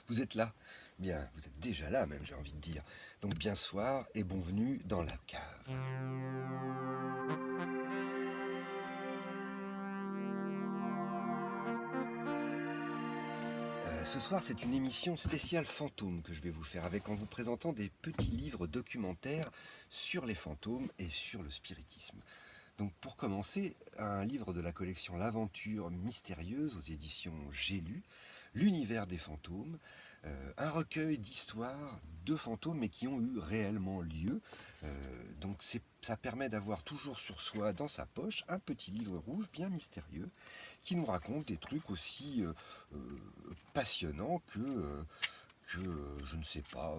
Vous êtes là? Bien, vous êtes déjà là même, j'ai envie de dire. Donc bien soir et bienvenue dans la cave. Ce soir, c'est une émission spéciale fantôme que je vais vous faire avec en vous présentant des petits livres documentaires sur les fantômes et sur le spiritisme. Donc pour commencer, un livre de la collection L'Aventure mystérieuse aux éditions J'ai lu, L'univers des fantômes, un recueil d'histoires de fantômes mais qui ont eu réellement lieu. Donc ça permet d'avoir toujours sur soi, dans sa poche, un petit livre rouge bien mystérieux qui nous raconte des trucs aussi passionnants que je ne sais pas,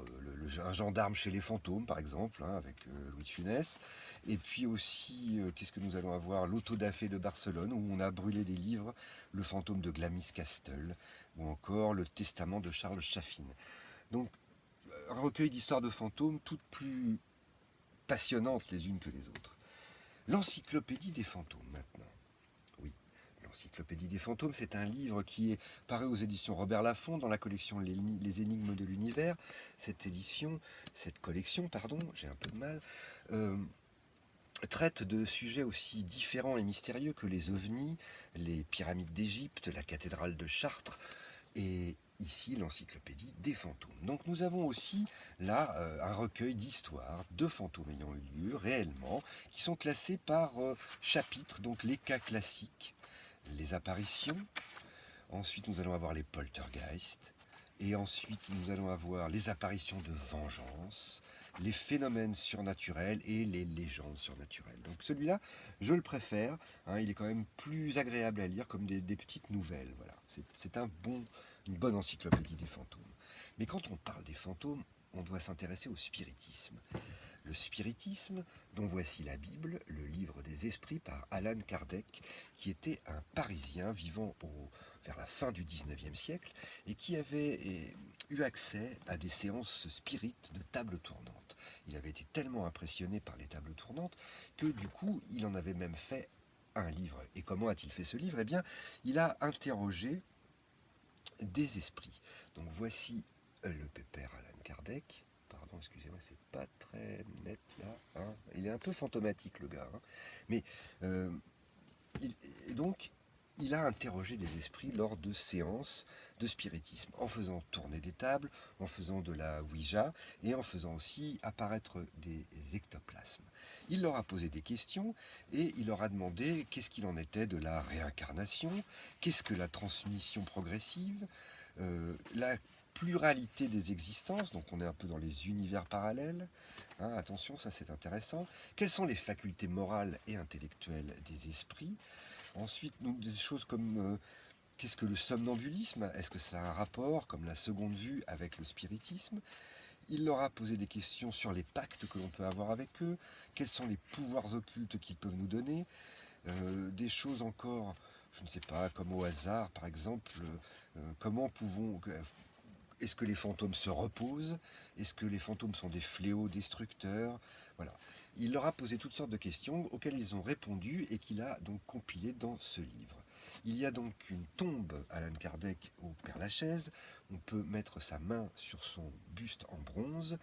un gendarme chez les fantômes par exemple, hein, avec Louis de Funès, et puis aussi, qu'est-ce que nous allons avoir, l'autodafé de Barcelone, où on a brûlé des livres, le fantôme de Glamis Castle, ou encore le testament de Charles Chaffin. Donc, un recueil d'histoires de fantômes, toutes plus passionnantes les unes que les autres. L'encyclopédie des fantômes maintenant. Oui, l'Encyclopédie des fantômes, c'est un livre qui est paru aux éditions Robert Laffont dans la collection Les Énigmes de l'Univers. Cette collection, pardon, j'ai un peu de mal, traite de sujets aussi différents et mystérieux que les ovnis, les pyramides d'Égypte, la cathédrale de Chartres, et ici l'encyclopédie des fantômes. Donc nous avons aussi là un recueil d'histoires de fantômes ayant eu lieu réellement, qui sont classés par chapitres, donc les cas classiques, les apparitions, ensuite nous allons avoir les poltergeists, et ensuite nous allons avoir les apparitions de vengeance, les phénomènes surnaturels et les légendes surnaturelles. Donc celui-là, je le préfère, hein, il est quand même plus agréable à lire comme des petites nouvelles. Voilà. C'est une bonne encyclopédie des fantômes. Mais quand on parle des fantômes, on doit s'intéresser au spiritisme. Le spiritisme, dont voici la Bible, le livre des esprits par Allan Kardec, qui était un Parisien vivant vers la fin du 19e siècle et qui avait eu accès à des séances spirites de tables tournantes. Il avait été tellement impressionné par les tables tournantes que du coup, il en avait même fait un livre. Et comment a-t-il fait ce livre? Eh bien, il a interrogé des esprits. Donc voici le pépère Allan Kardec. Pardon, excusez-moi, c'est pas très net là. Hein. Il est un peu fantomatique le gars. Hein. Mais euh, et donc, il a interrogé des esprits lors de séances de spiritisme, en faisant tourner des tables, en faisant de la Ouija et en faisant aussi apparaître des ectoplasmes. Il leur a posé des questions et il leur a demandé qu'est-ce qu'il en était de la réincarnation, qu'est-ce que la transmission progressive, la pluralité des existences, donc on est un peu dans les univers parallèles, hein, attention, ça c'est intéressant, quelles sont les facultés morales et intellectuelles des esprits. Ensuite, des choses comme qu'est-ce que le somnambulisme? Est-ce que ça a un rapport, comme la seconde vue, avec le spiritisme? Il leur a posé des questions sur les pactes que l'on peut avoir avec eux, quels sont les pouvoirs occultes qu'ils peuvent nous donner, des choses encore, je ne sais pas, comme au hasard, par exemple, comment est-ce que les fantômes se reposent? Est-ce que les fantômes sont des fléaux destructeurs? Voilà. Il leur a posé toutes sortes de questions auxquelles ils ont répondu et qu'il a donc compilé dans ce livre. Il y a donc une tombe Allan Kardec au Père-Lachaise. On peut mettre sa main sur son buste en bronze,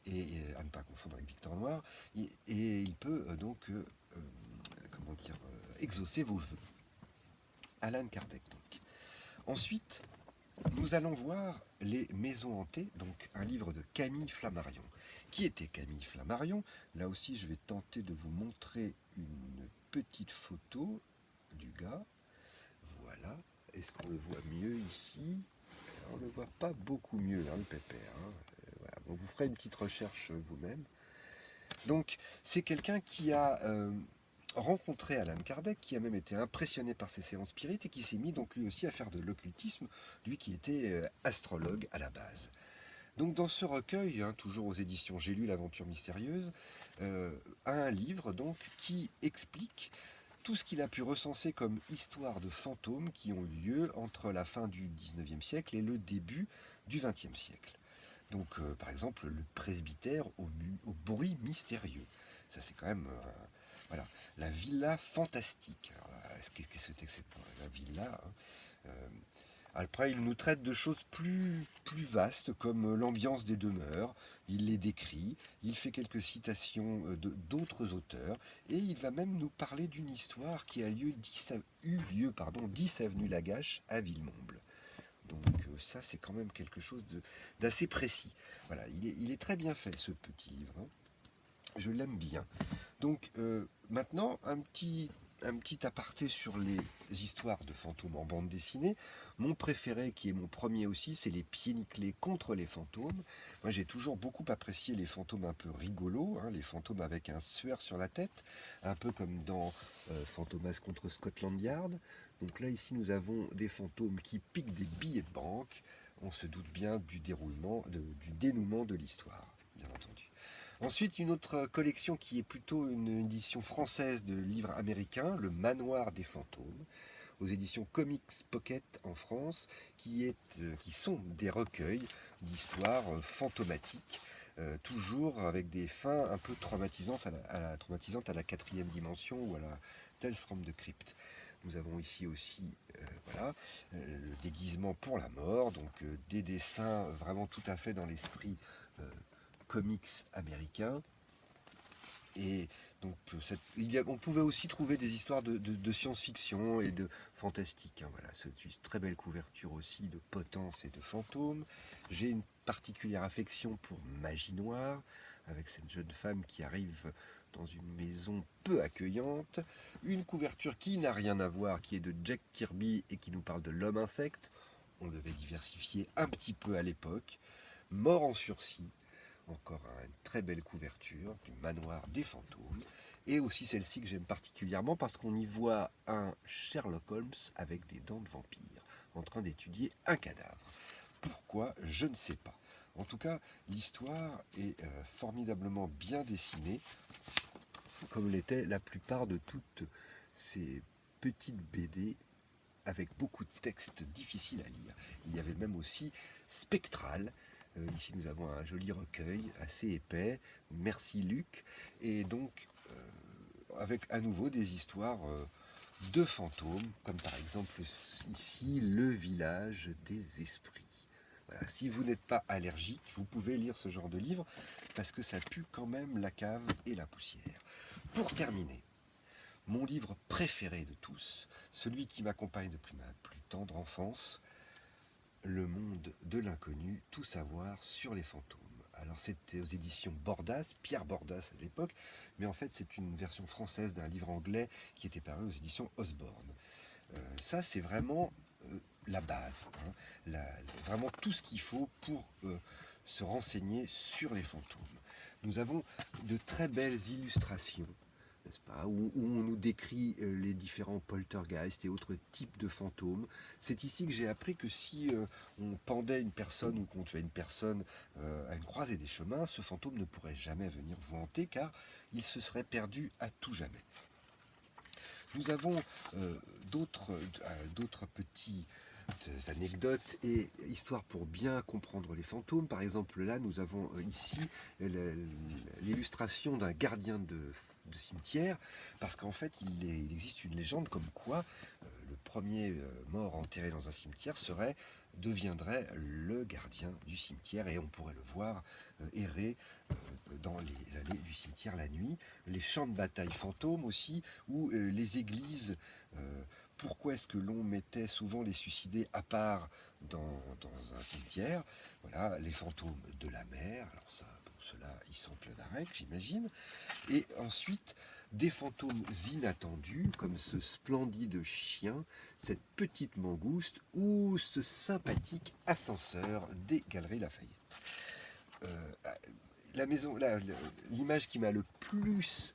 et à ne pas confondre avec Victor Noir, et il peut comment dire, exaucer vos vœux. Allan Kardec donc. Ensuite, nous allons voir Les Maisons hantées, donc un livre de Camille Flammarion. Qui était Camille Flammarion? Là aussi, je vais tenter de vous montrer une petite photo du gars. Voilà. Est-ce qu'on le voit mieux ici? On ne le voit pas beaucoup mieux, hein, le pépère. Hein. Voilà. Bon, vous ferez une petite recherche vous-même. Donc, c'est quelqu'un qui a rencontré Allan Kardec, qui a même été impressionné par ses séances spirites et qui s'est mis donc lui aussi à faire de l'occultisme, lui qui était astrologue à la base. Donc dans ce recueil, hein, toujours aux éditions J'ai lu l'Aventure mystérieuse, un livre donc qui explique tout ce qu'il a pu recenser comme histoire de fantômes qui ont eu lieu entre la fin du 19e siècle et le début du 20e siècle. Donc par exemple le presbytère au bruit mystérieux. Ça c'est quand même voilà, la villa fantastique. Alors, qu'est-ce que c'était que la villa, hein. Après, il nous traite de choses plus vastes, comme l'ambiance des demeures. Il les décrit, il fait quelques citations d'autres auteurs, et il va même nous parler d'une histoire qui a eu lieu 10 avenue Lagache à Villemomble. Donc ça, c'est quand même quelque chose d'assez précis. Voilà, il est très bien fait, ce petit livre, hein. Je l'aime bien. Donc maintenant, un petit aparté sur les histoires de fantômes en bande dessinée. Mon préféré, qui est mon premier aussi, c'est les pieds nickelés contre les fantômes. Moi, j'ai toujours beaucoup apprécié les fantômes un peu rigolos, hein, les fantômes avec un suaire sur la tête, un peu comme dans Fantomas contre Scotland Yard. Donc là, ici, nous avons des fantômes qui piquent des billets de banque. On se doute bien du dénouement de l'histoire, bien entendu. Ensuite, une autre collection qui est plutôt une édition française de livres américains, Le Manoir des fantômes, aux éditions Comics Pocket en France, qui sont des recueils d'histoires fantomatiques, toujours avec des fins un peu traumatisantes traumatisantes à la quatrième dimension ou à la Tales from the Crypt. Nous avons ici aussi le déguisement pour la mort, donc des dessins vraiment tout à fait dans l'esprit comics américains. Et donc on pouvait aussi trouver des histoires de science-fiction et de fantastique, hein, voilà. C'est une très belle couverture aussi de Potence et de fantômes. J'ai une particulière affection pour Magie Noire, avec cette jeune femme qui arrive dans une maison peu accueillante. Une couverture qui n'a rien à voir, qui est de Jack Kirby et qui nous parle de l'homme insecte. On devait diversifier un petit peu à l'époque. Mort en sursis, encore une très belle couverture du Manoir des fantômes, et aussi celle-ci que j'aime particulièrement parce qu'on y voit un Sherlock Holmes avec des dents de vampire en train d'étudier un cadavre. Pourquoi? Je ne sais pas. En tout cas, l'histoire est formidablement bien dessinée, comme l'était la plupart de toutes ces petites BD avec beaucoup de textes difficiles à lire. Il y avait même aussi Spectral. Ici, nous avons un joli recueil assez épais. Merci Luc. Et donc, avec à nouveau des histoires de fantômes, comme par exemple ici, Le village des esprits. Voilà. Si vous n'êtes pas allergique, vous pouvez lire ce genre de livre parce que ça pue quand même la cave et la poussière. Pour terminer, mon livre préféré de tous, celui qui m'accompagne depuis ma plus tendre enfance, Le monde de l'inconnu, tout savoir sur les fantômes. Alors c'était aux éditions Bordas, Pierre Bordas à l'époque, mais en fait c'est une version française d'un livre anglais qui était paru aux éditions Osborne. Ça c'est vraiment la base, hein, vraiment tout ce qu'il faut pour se renseigner sur les fantômes. Nous avons de très belles illustrations, n'est-ce pas, où on nous décrit les différents poltergeists et autres types de fantômes. C'est ici que j'ai appris que si on pendait une personne ou qu'on tuait une personne à une croisée des chemins, ce fantôme ne pourrait jamais venir vous hanter car il se serait perdu à tout jamais. Nous avons d'autres petites anecdotes et histoires pour bien comprendre les fantômes. Par exemple, là, nous avons ici l'illustration d'un gardien de cimetière, parce qu'en fait, il existe une légende comme quoi le premier mort enterré dans un cimetière deviendrait le gardien du cimetière, et on pourrait le voir errer dans les allées du cimetière la nuit. Les champs de bataille fantômes aussi, ou les églises. Pourquoi est-ce que l'on mettait souvent les suicidés à part dans un cimetière? Voilà, les fantômes de la mer. Alors ça, pour cela, ils sentent le varech, j'imagine. Et ensuite, des fantômes inattendus, comme ce splendide chien, cette petite mangouste, ou ce sympathique ascenseur des Galeries Lafayette. Euh, l'image qui m'a le plus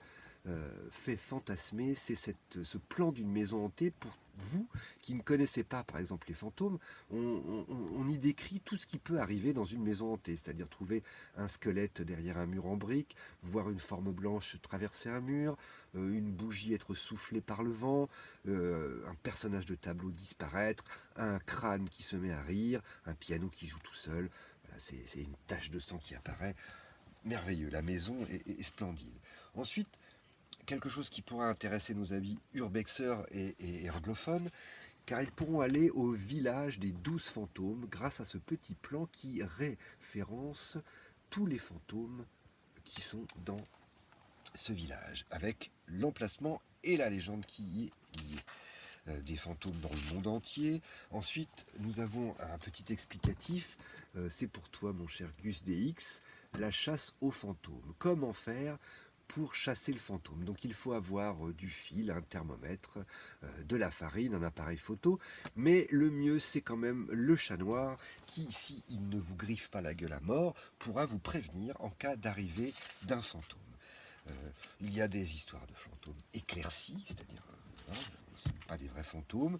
fait fantasmer, c'est ce plan d'une maison hantée. Pour vous qui ne connaissez pas par exemple les fantômes, on y décrit tout ce qui peut arriver dans une maison hantée, c'est-à-dire trouver un squelette derrière un mur en briques, voir une forme blanche traverser un mur, une bougie être soufflée par le vent, un personnage de tableau disparaître, un crâne qui se met à rire, un piano qui joue tout seul. Voilà, c'est une tache de sang qui apparaît. Merveilleux, la maison est splendide. Ensuite, quelque chose qui pourra intéresser nos amis urbexeurs et anglophones, car ils pourront aller au village des 12 fantômes grâce à ce petit plan qui référence tous les fantômes qui sont dans ce village, avec l'emplacement et la légende qui y est liée. Des fantômes dans le monde entier. Ensuite, nous avons un petit explicatif. C'est pour toi, mon cher Gus DX, la chasse aux fantômes. Comment faire pour chasser le fantôme? Donc il faut avoir du fil, un thermomètre, de la farine, un appareil photo, mais le mieux c'est quand même le chat noir qui, s'il ne vous griffe pas la gueule à mort, pourra vous prévenir en cas d'arrivée d'un fantôme. Il y a des histoires de fantômes éclaircies, c'est-à-dire pas des vrais fantômes.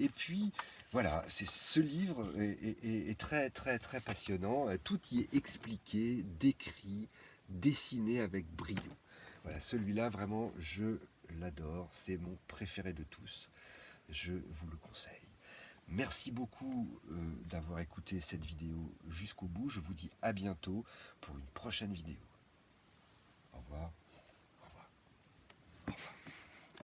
Et puis voilà, ce livre est très très très passionnant. Tout y est expliqué, décrit, dessiné avec brio. Voilà, celui-là vraiment je l'adore, c'est mon préféré de tous. Je vous le conseille. Merci beaucoup d'avoir écouté cette vidéo jusqu'au bout. Je vous dis à bientôt pour une prochaine vidéo. Au revoir.